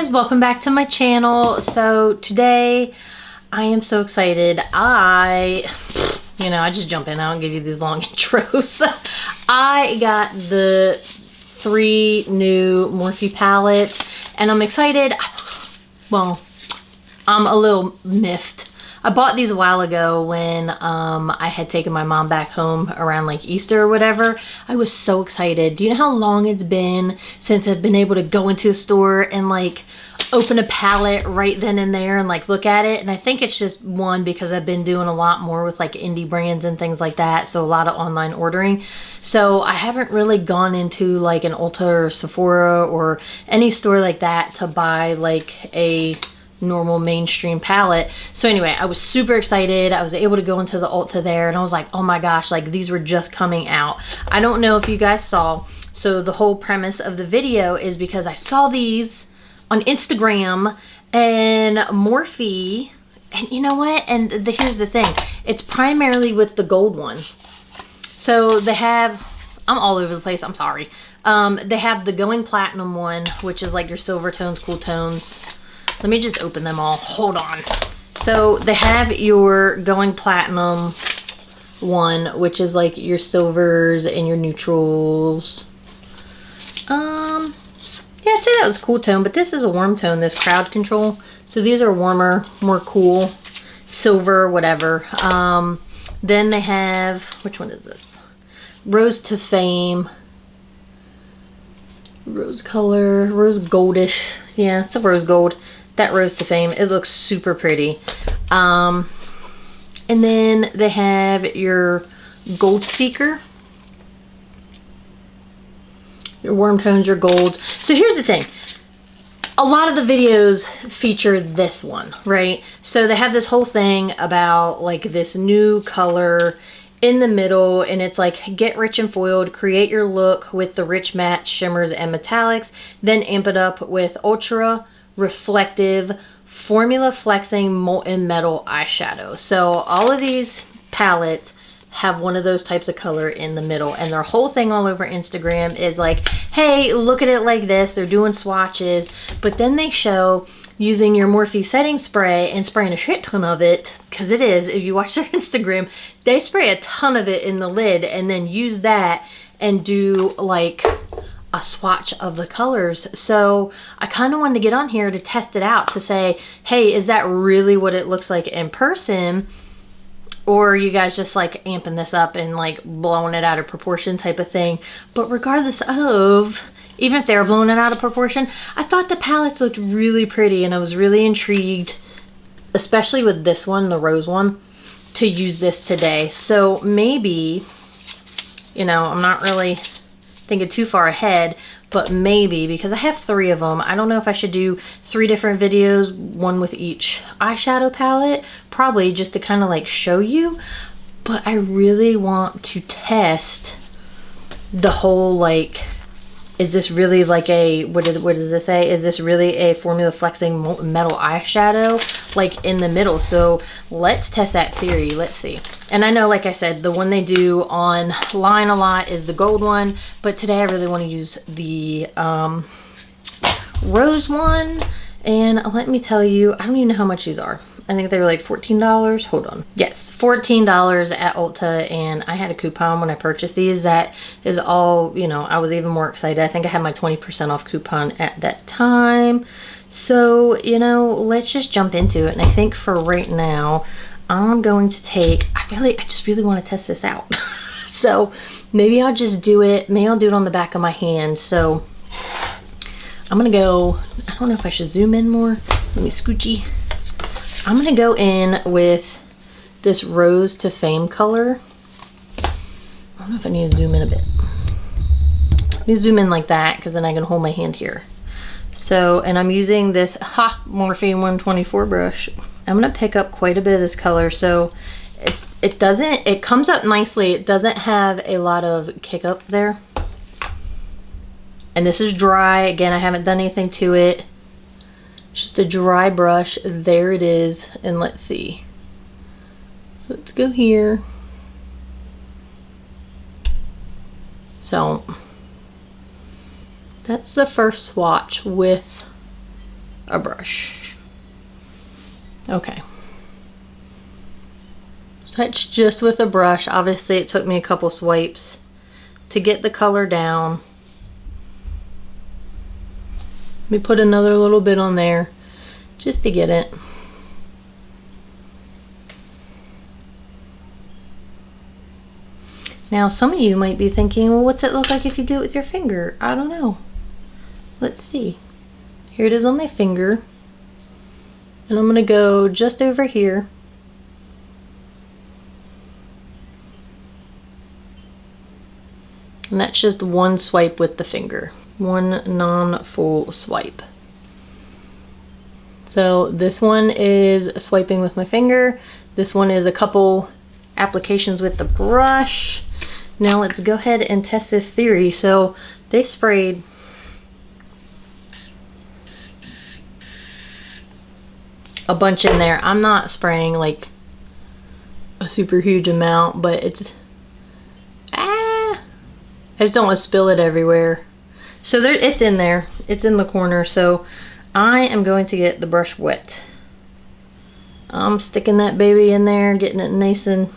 guys, welcome back to my channel. So today I am so excited. I just jump in. I don't give you these long intros. I got the 3 new Morphe palettes and I'm excited. Well, I'm a little miffed. I bought these a while ago when I had taken my mom back home around like Easter or whatever. I was so excited. Do you know how long it's been since I've been able to go into a store and like open a palette right then and there and like look at it? And I think it's just one because I've been doing a lot more with like indie brands and things like that. So a lot of online ordering. So I haven't really gone into like an Ulta or Sephora or any store like that to buy like a normal mainstream palette. So anyway, I was super excited. I was able to go into the Ulta there and I was like, oh my gosh, like these were just coming out. I don't know if you guys saw. So the whole premise of the video is because I saw these on Instagram and Morphe, and you know what? And here's the thing. It's primarily with the gold one. So they have, I'm all over the place, I'm sorry. They have the Going Platinum one, which is like your silver tones, cool tones. Let me just open them all. Hold on. So they have your Going Platinum one, which is like your silvers and your neutrals. Yeah, I'd say that was a cool tone, but this is a warm tone, this Crowd Control. So these are warmer, more cool, silver, whatever. Then they have, which one is this? Rose to Fame. Rose color, rose goldish. Yeah, it's a rose gold. That Rose to Fame, it looks super pretty. And then they have your Gold Seeker. Your warm tones, your golds. So here's the thing. A lot of the videos feature this one, right? So they have this whole thing about like this new color in the middle, and it's like, get rich and foiled, create your look with the rich mattes, shimmers, and metallics, then amp it up with ultra reflective formula flexing molten metal eyeshadow. So all of these palettes have one of those types of color in the middle, and their whole thing all over Instagram is like, hey, look at it like this. They're doing swatches, but then they show using your Morphe setting spray and spraying a shit ton of it, because it is, if you watch their Instagram, they spray a ton of it in the lid and then use that and do like a swatch of the colors. So I kind of wanted to get on here to test it out to say, hey, is that really what it looks like in person? Or are you guys just like amping this up and like blowing it out of proportion type of thing? But regardless of, even if they're blowing it out of proportion, I thought the palettes looked really pretty and I was really intrigued, especially with this one, the rose one, to use this today. So maybe, you know, I'm not really thinking too far ahead, but maybe, because I have 3 of them, I don't know if I should do 3 different videos, one with each eyeshadow palette, probably just to kind of like show you. But I really want to test the whole like, is this really like a, what does this say? Is this really a formula flexing molten metal eyeshadow like in the middle? So let's test that theory. Let's see. And I know, like I said, the one they do online a lot is the gold one, but today I really want to use the rose one. And let me tell you, I don't even know how much these are. I think they were like $14. Hold on. Yes, $14 at Ulta, and I had a coupon when I purchased these. That is all, you know, I was even more excited. I think I had my 20% off coupon at that time. So, you know, let's just jump into it. And I think for right now, I'm going to take, I just really want to test this out. So maybe I'll just do it. Maybe I'll do it on the back of my hand. So I'm going to go, I don't know if I should zoom in more. Let me scoochy. I'm going to go in with this Rose to Fame color. I don't know if I need to zoom in a bit. Let me zoom in like that, because then I can hold my hand here. So, and I'm using this Morphe 124 brush. I'm going to pick up quite a bit of this color. So it comes up nicely. It doesn't have a lot of kick up there. And this is dry. Again, I haven't done anything to it. Just a dry brush. There it is. And let's see. So let's go here. So that's the first swatch with a brush. Okay. So that's just with a brush. Obviously it took me a couple swipes to get the color down. Let me put another little bit on there just to get it. Now some of you might be thinking, well, what's it look like if you do it with your finger? I don't know. Let's see. Here it is on my finger. And I'm gonna go just over here. And that's just one swipe with the finger. One non-full swipe. So this one is swiping with my finger. This one is a couple applications with the brush. Now let's go ahead and test this theory. So they sprayed a bunch in there. I'm not spraying like a super huge amount, but it's I just don't want to spill it everywhere. So there, it's in there. It's in the corner. So I am going to get the brush wet. I'm sticking that baby in there, getting it nice and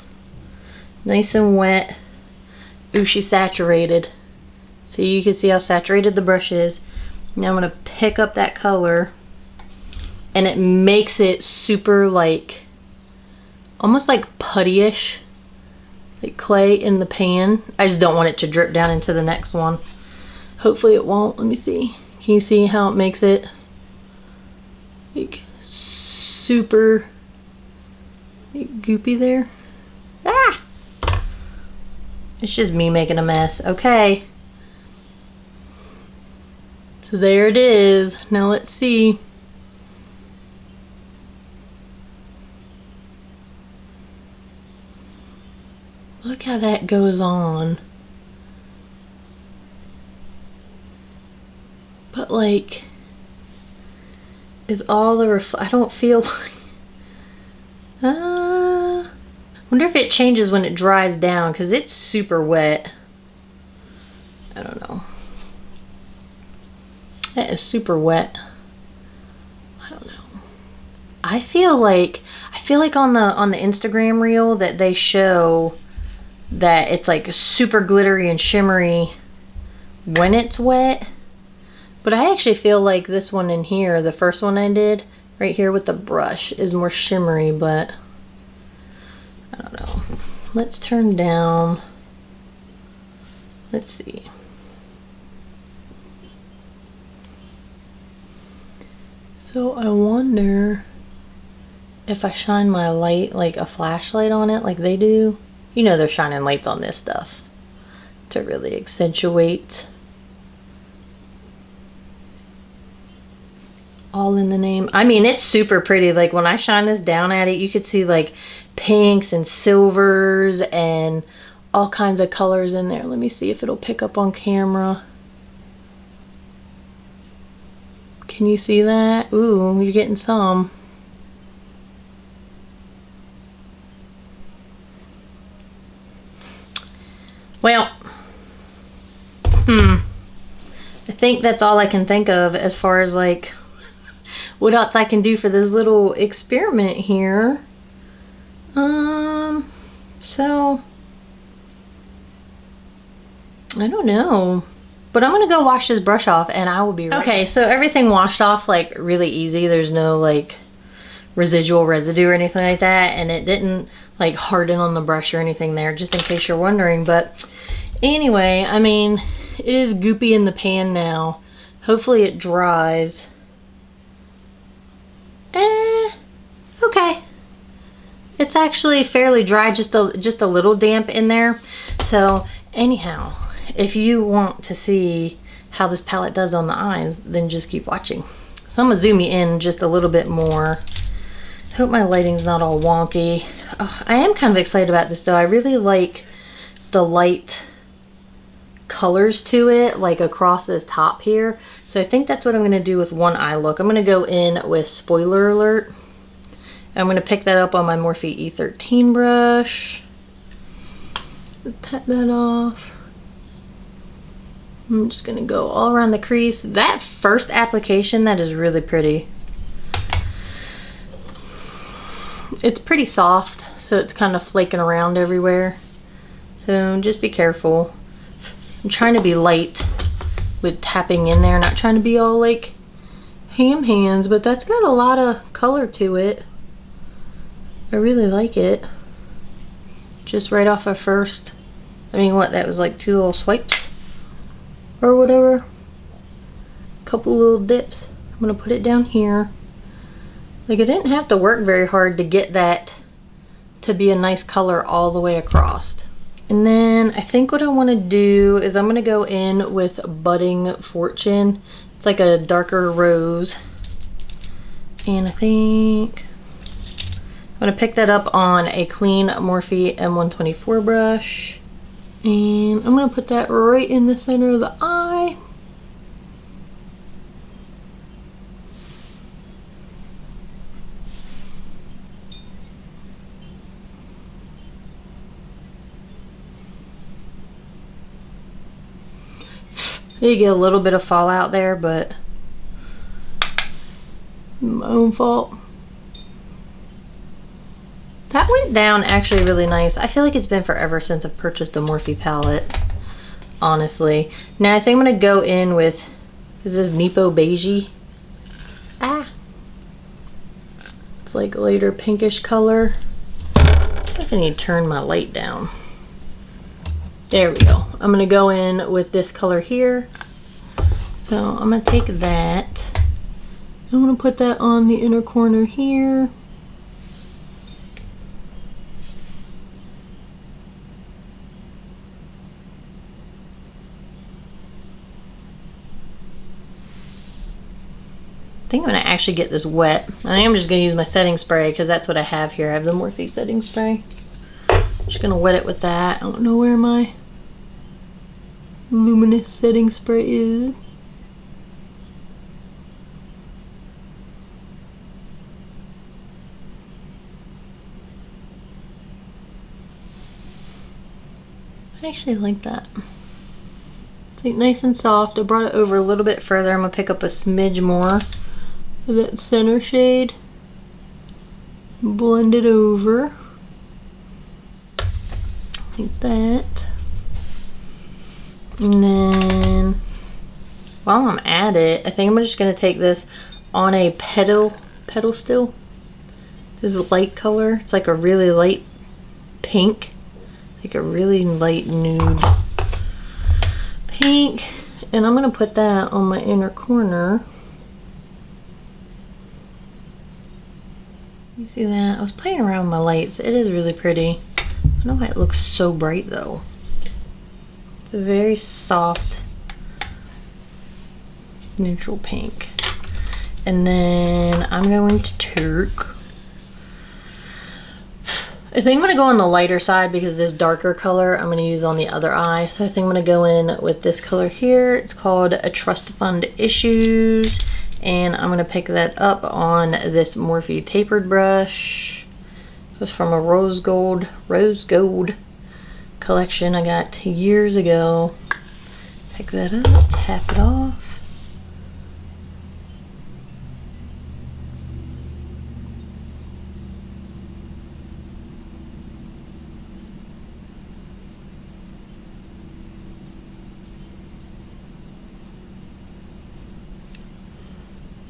wet. Ooh, she's saturated. So you can see how saturated the brush is. Now I'm gonna pick up that color, and it makes it super like, almost like puttyish, like clay in the pan. I just don't want it to drip down into the next one. Hopefully it won't. Let me see. Can you see how it makes it like super like goopy there? Ah! It's just me making a mess. Okay. So there it is. Now let's see. Look how that goes on. But like, is all the I don't feel like, wonder if it changes when it dries down, because it's super wet. I don't know. That is super wet. I don't know. I feel like on the Instagram reel that they show that it's like super glittery and shimmery when it's wet. But I actually feel like this one in here, the first one I did right here with the brush, is more shimmery, but I don't know. Let's turn down. Let's see. So I wonder if I shine my light, like a flashlight on it like they do. You know they're shining lights on this stuff to really accentuate. All in the name. I mean, it's super pretty. Like when I shine this down at it, you could see like pinks and silvers and all kinds of colors in there. Let me see if it'll pick up on camera. Can you see that? Ooh, you're getting some. Well, I think that's all I can think of as far as like what else I can do for this little experiment here. So I don't know, but I'm gonna go wash this brush off and I will be right back. So everything washed off like really easy. There's no like residual residue or anything like that, and it didn't like harden on the brush or anything there, just in case you're wondering. But anyway, I mean, it is goopy in the pan now. Hopefully it dries. Okay. It's actually fairly dry, just a little damp in there. So anyhow, if you want to see how this palette does on the eyes, then just keep watching. So I'm gonna zoom you in just a little bit more. Hope my lighting's not all wonky. Oh, I am kind of excited about this though. I really like the light colors to it, like across this top here. So I think that's what I'm gonna do with one eye look. I'm gonna go in with Spoiler Alert. I'm gonna pick that up on my Morphe E13 brush. Just tap that off. I'm just gonna go all around the crease. That first application, that is really pretty. It's pretty soft, so it's kind of flaking around everywhere. So just be careful. I'm trying to be light with tapping in there, not trying to be all like ham hands, but that's got a lot of color to it. I really like it. Just right off of first. I mean, what, that was like 2 little swipes or whatever. Couple little dips. I'm gonna put it down here. Like, I didn't have to work very hard to get that to be a nice color all the way across. And then I think what I want to do is I'm going to go in with Budding Fortune. It's like a darker rose. And I think I'm going to pick that up on a clean Morphe M124 brush. And I'm going to put that right in the center of the eye. You get a little bit of fallout there, but my own fault. That went down actually really nice. I feel like it's been forever since I've purchased a Morphe palette, honestly. Now I think I'm gonna go in with, is this Nepo Beigey? Ah, it's like a lighter pinkish color. I think I need to turn my light down. There we go. I'm gonna go in with this color here. So I'm gonna take that. I'm gonna put that on the inner corner here. I think I'm gonna actually get this wet. I think I'm just gonna use my setting spray because that's what I have here. I have the Morphe setting spray. Just gonna wet it with that. I don't know where my luminous setting spray is. I actually like that. It's like nice and soft. I brought it over a little bit further. I'm gonna pick up a smidge more of that center shade. Blend it over. Like that. And then while I'm at it, I think I'm just gonna take this on a petal still. This is a light color. It's like a really light pink, like a really light nude pink, and I'm gonna put that on my inner corner. You see that? I was playing around with my lights. It is really pretty. I don't know why it looks so bright though. It's a very soft neutral pink. And then I'm going to take, I think I'm going to go on the lighter side because this darker color I'm going to use on the other eye. So I think I'm going to go in with this color here. It's called A Trust Fund Issues. And I'm going to pick that up on this Morphe tapered brush. It was from a rose gold collection I got years ago. Pick that up, tap it off.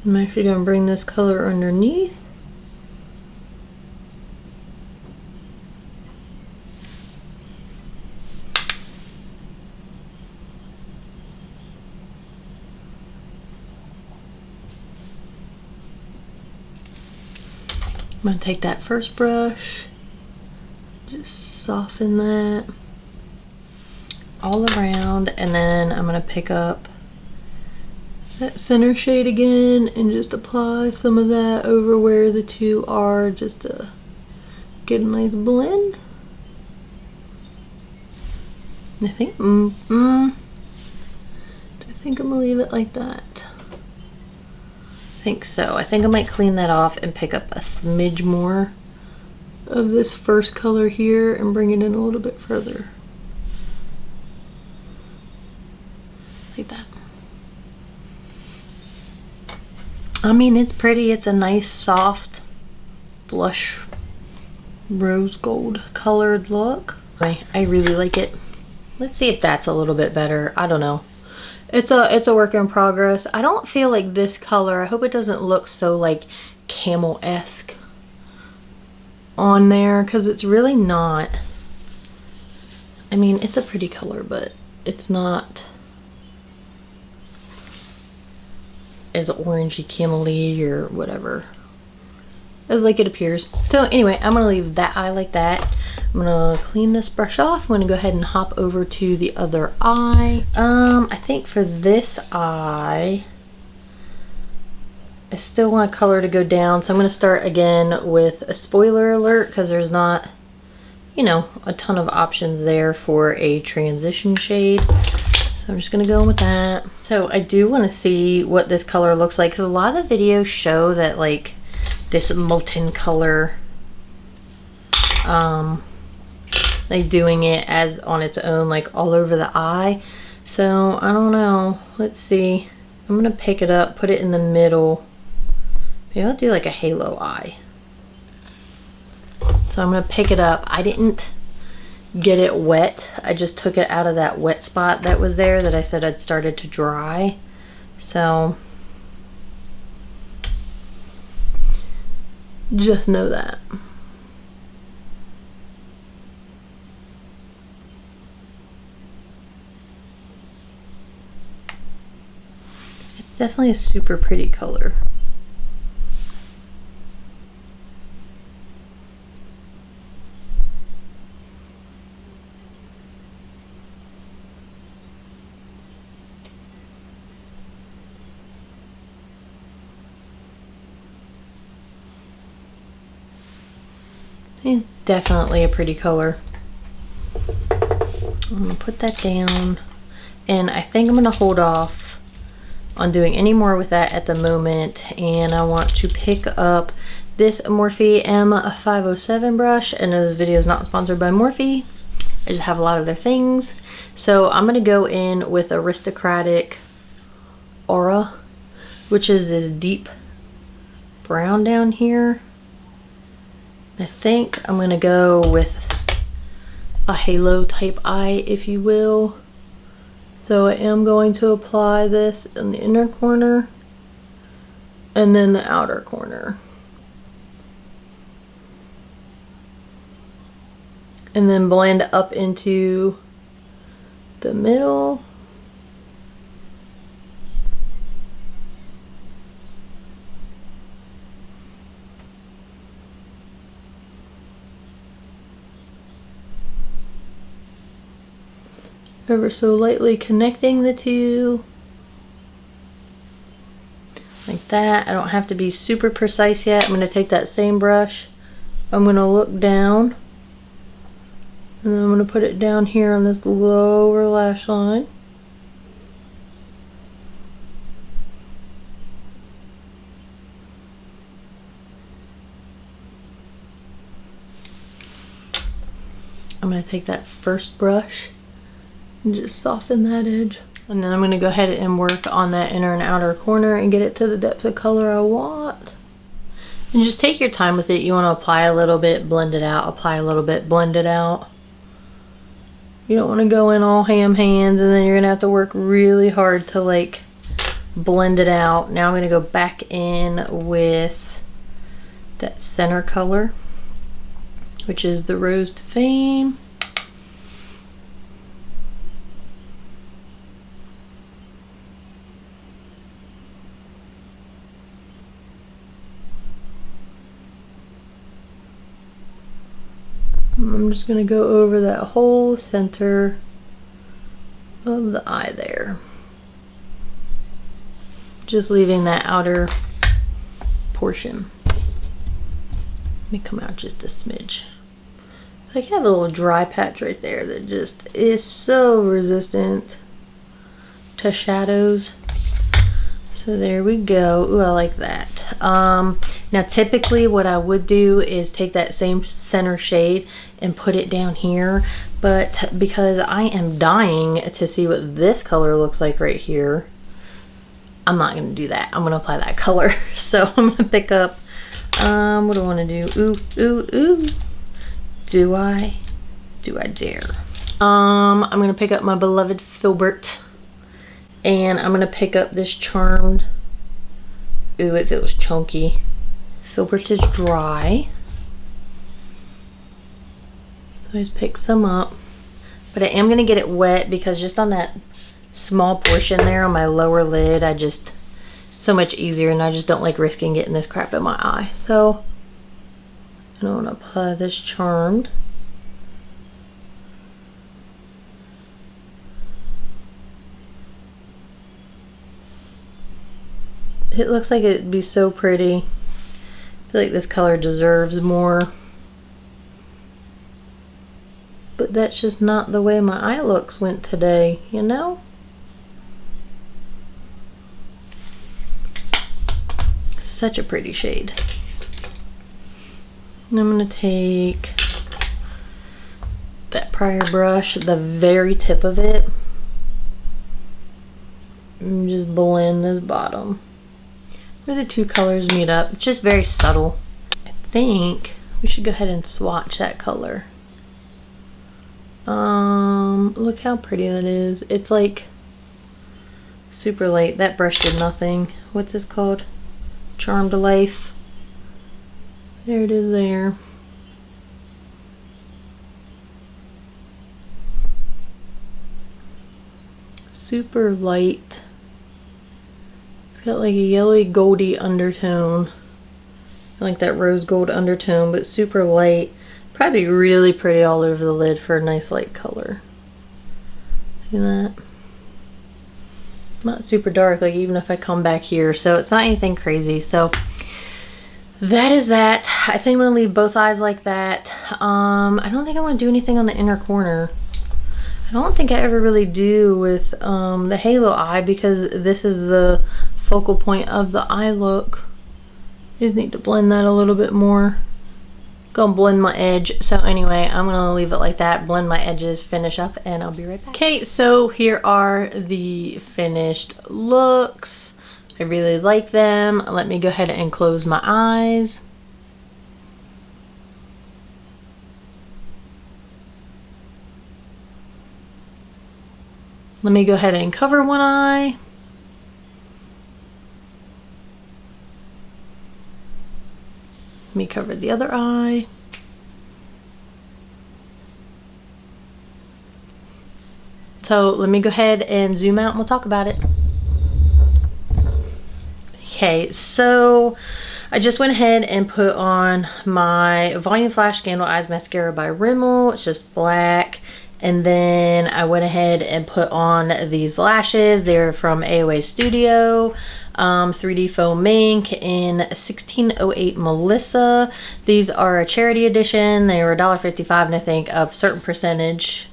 I'm actually going to bring this color underneath. I'm going to take that first brush, just soften that all around, and then I'm going to pick up that center shade again and just apply some of that over where the two are, just to get a nice blend. I think, I think I'm going to leave it like that. I think so. I think I might clean that off and pick up a smidge more of this first color here and bring it in a little bit further. Like that. I mean, it's pretty. It's a nice soft blush rose gold colored look. I really like it. Let's see if that's a little bit better. I don't know. It's a work in progress. I don't feel like this color, I hope it doesn't look so like camel-esque on there, because it's really not. I mean, it's a pretty color, but it's not as orangey camel-y or whatever as like it appears. So anyway, I'm gonna leave that eye like that. I'm gonna clean this brush off. I'm gonna go ahead and hop over to the other eye. I think for this eye, I still want color to go down, so I'm gonna start again with a spoiler alert, because there's not, you know, a ton of options there for a transition shade. So I'm just gonna go in with that. So I do want to see what this color looks like, because a lot of the videos show that like this molten color, like doing it as on its own, like all over the eye. So I don't know. Let's see. I'm gonna pick it up, put it in the middle. Maybe I'll do like a halo eye. So I'm gonna pick it up. I didn't get it wet. I just took it out of that wet spot that was there that I said I'd started to dry. So just know that. It's definitely a super pretty color. It's definitely a pretty color. I'm gonna put that down, and I think I'm gonna hold off on doing any more with that at the moment, and I want to pick up this Morphe M507 brush. And this video is not sponsored by Morphe. I just have a lot of their things. So I'm gonna go in with Aristocratic Aura, which is this deep brown down here. I think I'm gonna go with a halo type eye, if you will. So I am going to apply this in the inner corner and then the outer corner. And then blend up into the middle. Ever so lightly connecting the two. Like that. I don't have to be super precise yet. I'm going to take that same brush. I'm going to look down. And then I'm going to put it down here on this lower lash line. I'm going to take that first brush and just soften that edge. And then I'm going to go ahead and work on that inner and outer corner and get it to the depth of color I want. And just take your time with it. You want to apply a little bit, blend it out, apply a little bit, blend it out. You don't want to go in all ham hands, and then you're going to have to work really hard to like blend it out. Now I'm going to go back in with that center color, which is the Rose to Fame. I'm just going to go over that whole center of the eye there. Just leaving that outer portion. Let me come out just a smidge. I have a little dry patch right there that just is so resistant to shadows. So there we go. Ooh, I like that. Now typically what I would do is take that same center shade and put it down here, but because I am dying to see what this color looks like right here, I'm not going to do that. I'm going to apply that color. So I'm going to pick up, what do I want to do? Ooh. Do I dare? I'm gonna pick up my beloved Filbert, and I'm gonna pick up this Charmed. Ooh, it feels chunky. Filbert is dry, so I just pick some up. But I am gonna get it wet because just on that small portion there on my lower lid, so much easier, and I just don't like risking getting this crap in my eye. So I don't want to apply this Charmed. It looks like it'd be so pretty. I feel like this color deserves more. But that's just not the way my eye looks went today, you know? Such a pretty shade. And I'm going to take that prior brush, the very tip of it, and just blend this bottom. Where the two colors meet up, it's just very subtle. I think we should go ahead and swatch that color. Look how pretty that is. It's like super light. That brush did nothing. What's this called? Charmed Life. There it is there. Super light. It's got like a yellowy goldy undertone. I like that rose gold undertone, but super light. Probably really pretty all over the lid for a nice light color. See that? Not super dark, like even if I come back here, so it's not anything crazy. So that is that. I think I'm gonna leave both eyes like that. I don't think I want to do anything on the inner corner. I don't think I ever really do with the halo eye, because this is the focal point of the eye look. Just need to blend that a little bit more. Gonna blend my edge. So anyway, I'm gonna leave it like that, blend my edges, finish up, and I'll be right back. Okay, so here are the finished looks. I really like them. Let me go ahead and close my eyes. Let me go ahead and cover one eye. Let me cover the other eye. So let me go ahead and zoom out and we'll talk about it. Okay, so I just went ahead and put on my Volume Flash Scandal Eyes Mascara by Rimmel. It's just black. And then I went ahead and put on these lashes. They're from AOA Studio. 3D Foam Mink in 1608 Melissa. These are a charity edition. They were $1.55, and I think a certain percentage,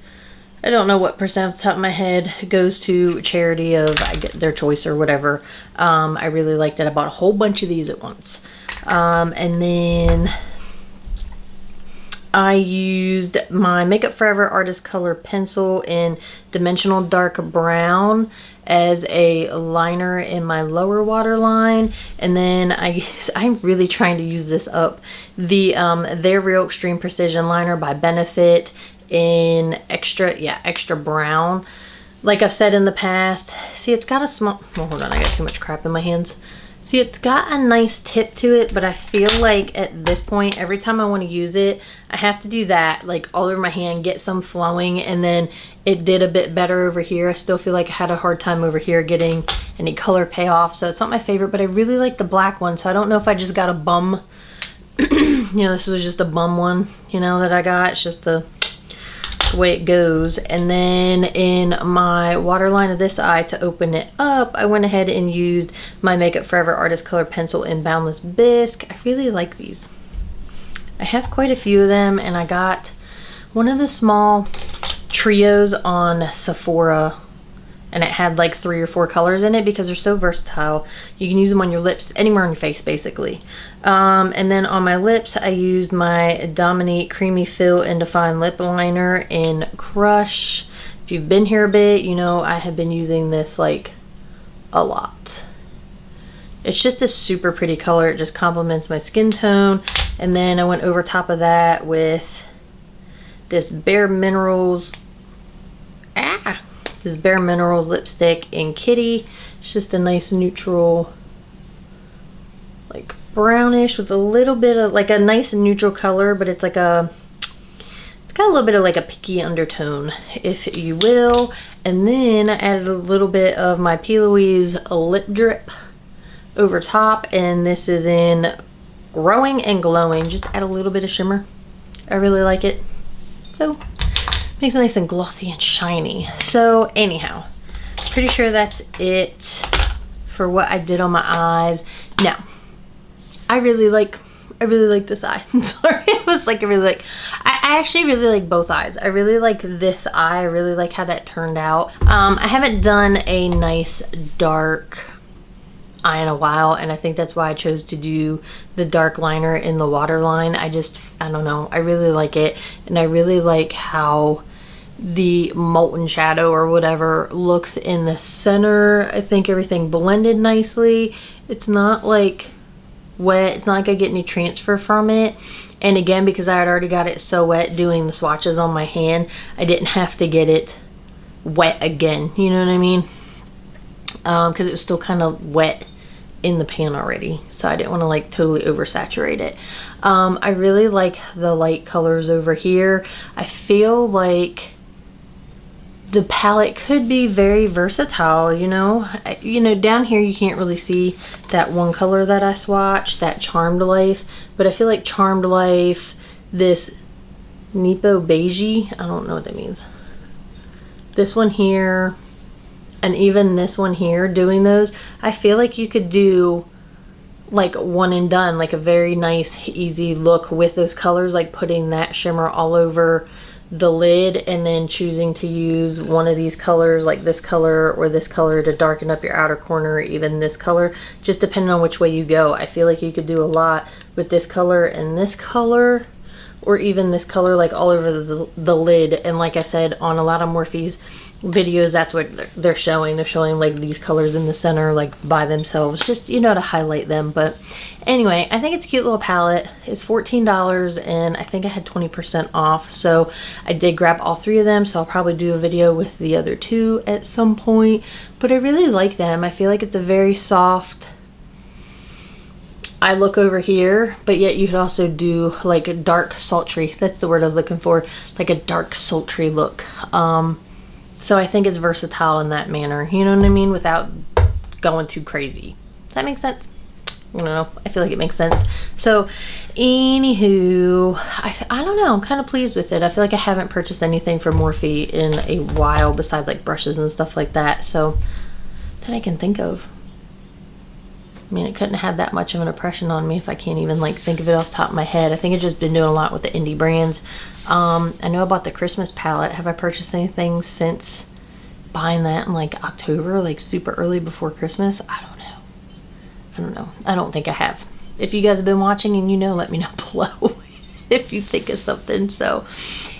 I don't know what percent off the top of my head, goes to charity of their choice or whatever. I really liked it. I bought a whole bunch of these at once. And then I used my Makeup Forever Artist Color Pencil in Dimensional Dark Brown as a liner in my lower waterline. And then I'm really trying to use this up, the Their Real Extreme Precision Liner by Benefit in extra brown. Like I've said in the past, see, it's got a small, oh, hold on, I got too much crap in my hands. See, it's got a nice tip to it, but I feel like at this point, every time I want to use it, I have to do that, like all over my hand, get some flowing, and then it did a bit better over here. I still feel like I had a hard time over here getting any color payoff, so it's not my favorite, but I really like the black one, so I don't know if I just got a bum, you know, this was just a bum one, you know, that I got. It's just the way it goes. And then in my waterline of this eye, to open it up, I went ahead and used my Makeup Forever Artist Color Pencil in Boundless Bisque. I really like these. I have quite a few of them, and I got one of the small trios on Sephora, and it had like 3 or 4 colors in it because they're so versatile. You can use them on your lips, anywhere on your face basically. And then on my lips, I used my Dominique Creamy Fill and Define Lip Liner in Crush. If you've been here a bit, you know I have been using this like a lot. It's just a super pretty color. It just complements my skin tone. And then I went over top of that with this Bare Minerals, this Bare Minerals lipstick in Kitty. It's just a nice neutral, like brownish with a little bit of like a nice neutral color, but it's like a, it's got a little bit of like a pinky undertone, if you will. And then I added a little bit of my P. Louise lip drip over top, and this is in Growing and Glowing. Just add a little bit of shimmer. I really like it. So makes it nice and glossy and shiny. So anyhow, pretty sure that's it for what I did on my eyes. Now, I really like this eye. I'm sorry. It was like I actually really like both eyes. I really like this eye. I really like how that turned out. I haven't done a nice dark eye in a while, and I think that's why I chose to do the dark liner in the waterline. I don't know. I really like it, and I really like how the molten shadow or whatever looks in the center. I think everything blended nicely. It's not like wet. It's not like I get any transfer from it. And again, because I had already got it so wet doing the swatches on my hand, I didn't have to get it wet again. You know what I mean? Because it was still kind of wet in the pan already, so I didn't want to like totally oversaturate it. I really like the light colors over here. I feel like the palette could be very versatile, you know. Down here you can't really see that one color that I swatched, that Charmed Life, but I feel like Charmed Life, this Nepo Beige, I don't know what that means, this one here, and even this one here, doing those, I feel like you could do like one and done, like a very nice easy look with those colors, like putting that shimmer all over the lid and then choosing to use one of these colors, like this color or this color, to darken up your outer corner, or even this color, just depending on which way you go. I feel like you could do a lot with this color and this color, or even this color, like all over the lid. And like I said, on a lot of Morphe's videos, that's what they're showing. They're showing like these colors in the center, like by themselves, just, you know, to highlight them. But anyway, I think it's a cute little palette. It's $14, and I think I had 20% off, so I did grab all three of them. So I'll probably do a video with the other two at some point, but I really like them. I feel like it's a very soft eye look over here, but yet you could also do like a dark sultry, that's the word I was looking for, like a dark sultry look. So I think it's versatile in that manner, you know what I mean, without going too crazy. Does that make sense? I don't know, I feel like it makes sense. So anywho, I don't know, I'm kind of pleased with it. I feel like I haven't purchased anything from Morphe in a while besides like brushes and stuff like that, so that I can think of. I mean, it couldn't have that much of an impression on me if I can't even like think of it off the top of my head. I think I've just been doing a lot with the indie brands. I know about the Christmas palette. Have I purchased anything since buying that in like October, like super early before Christmas? I don't know. I don't think I have. If you guys have been watching and you know, let me know below if you think of something. So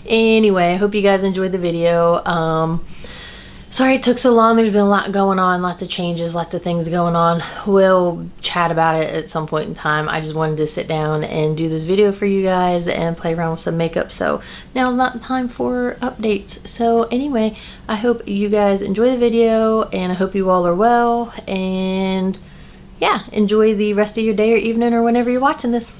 anyway, I hope you guys enjoyed the video. Sorry it took so long. There's been a lot going on, lots of changes, lots of things going on. We'll chat about it at some point in time. I just wanted to sit down and do this video for you guys and play around with some makeup, so now's not the time for updates. So anyway, I hope you guys enjoy the video, and I hope you all are well, and yeah, enjoy the rest of your day or evening or whenever you're watching this.